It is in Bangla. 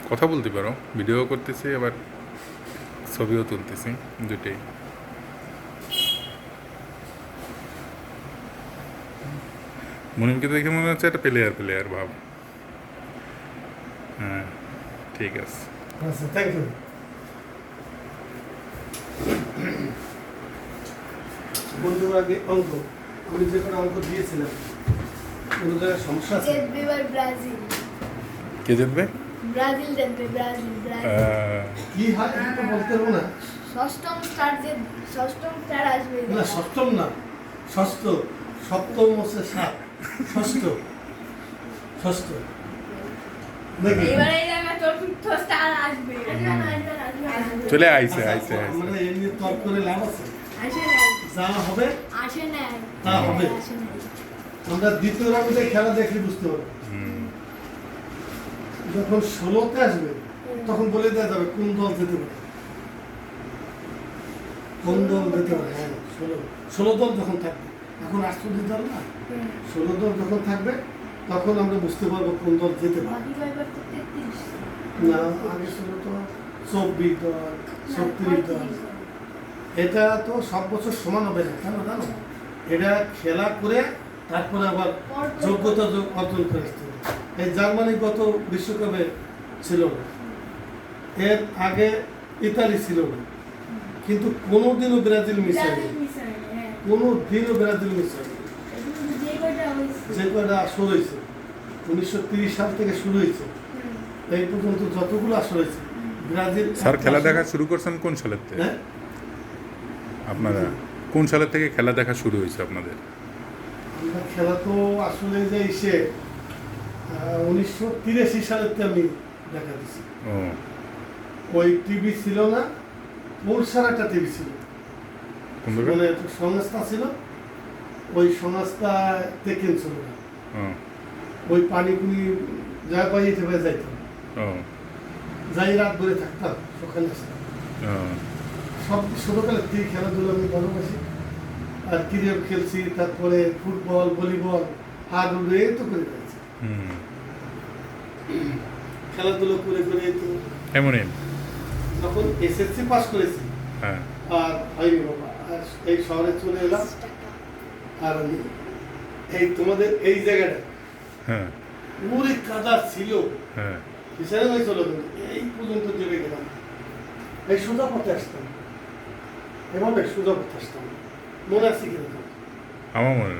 কথা বলতে পারো, ভিডিও করতেছি আবার ছবিও তুলতেছি, দুটোই। মুনিমকে দেখে মনে হচ্ছে একটা প্লেয়ার ভাব। হ্যাঁ, ঠিক আছে। আচ্ছা, থ্যাংক ইউ। বন্ধুর আগে অঙ্ক, আমি যে কোনো অঙ্ক দিয়েছিলাম কোনো জায়গায় সমস্যা আছে? জিতবে এবার ব্রাজিল। কে জিতবে? ব্রাজিল জিতবে, ব্রাজিল ব্রাজিল। কি হয় এটা তো বলতে পারবো না। ষষ্ঠম স্টার আসবে। না, সপ্তম না, ষষ্ঠ। সপ্তম হচ্ছে 7, ষষ্ঠ ষষ্ঠ নাকি? এবারে এই জায়গায় চতুর্থ স্টার আসবে। আসবে। চলে আইছে আচ্ছা, আমরা এমনি তর্ক করে লাভ আছে? আসে নাই। যা হবে আসে নাই। তা হবে। আসে নাই। আমরা দ্বিতীয় রাউন্ডে খেলা দেখলে বুঝতে পারবো। যখন 16তে আসবে তখন বলে দেওয়া যাবে কোন দল যেতে পারে, কোন দল যেতে পারে। হ্যাঁ, 16 দল যখন থাকবে, এখন 48 দল না, 16 দল যখন থাকবে তখন আমরা বুঝতে পারবো কোন দল যেতে পারে। বাকি কয়বার তো 33। না, আগে ছিল তো 24 দল, 36 দল। এটা তো সব বছর সমান হবে না, কেন জানো? এটা খেলা করে তারপরে আবার যোগ্যতা অর্জন করে আসতে হবে। এই জার্মানি গত বিশ্বকাপে ছিল না, এর আগে ইতালি ছিল না, কিন্তু কোনোদিনও ব্রাজিল মিস হয়নি, কোনোদিনও ব্রাজিল মিস হয়নি। যে কয়টা আসর হয়েছে 1930 সাল থেকে শুরু হয়েছে এই পর্যন্ত যতগুলো আসর হয়েছে ব্রাজিল। স্যার, খেলা দেখা শুরু করছেন কোন সালের থেকে? হ্যাঁ, আপনারা কোন সালের থেকে খেলা দেখা শুরু হয়েছে আপনাদের? আমরা খেলা তো আসলে যে এসে 1983 সালের থেকে আমি দেখা দিচ্ছি। ও, ওই টিভি ছিল না, পৌরসার একটা টিভি ছিল, কোন জায়গায়? মানে একটা সংস্থা ছিল, ওই সংস্থা দেখেন ছিল না, ও, ওই পানিপুরি যা পাই এভাবে যাইতাম, ও, যাই রাত ধরে থাকতাম, সকালে আসতাম। ও, সব ছোটোকালের থেকে খেলাধুলো আমি ভালোবাসি, আর ক্রিকেট খেলছি, তারপরে ফুটবল, ভলিবল, হাডুডু এই তো করে ফেলছি। হুম, খেলাধুলো করে করে তো এমনই। যখন এসএসসি পাস করেছি হ্যাঁ, আর হয়নি বাবা, আর এই শহরে চলে এলাম। আর আমি এই তোমাদের এই জায়গাটা হ্যাঁ, পুরো কাদা ছিল, হ্যাঁ, বিশাল হয়ে চলো, এই পর্যন্ত জেগে গেলাম। এই সোজা পথে আসতাম, এভাবে সোজা পথে আসতাম, মনে আছে কিনা? আমার মনে নেই।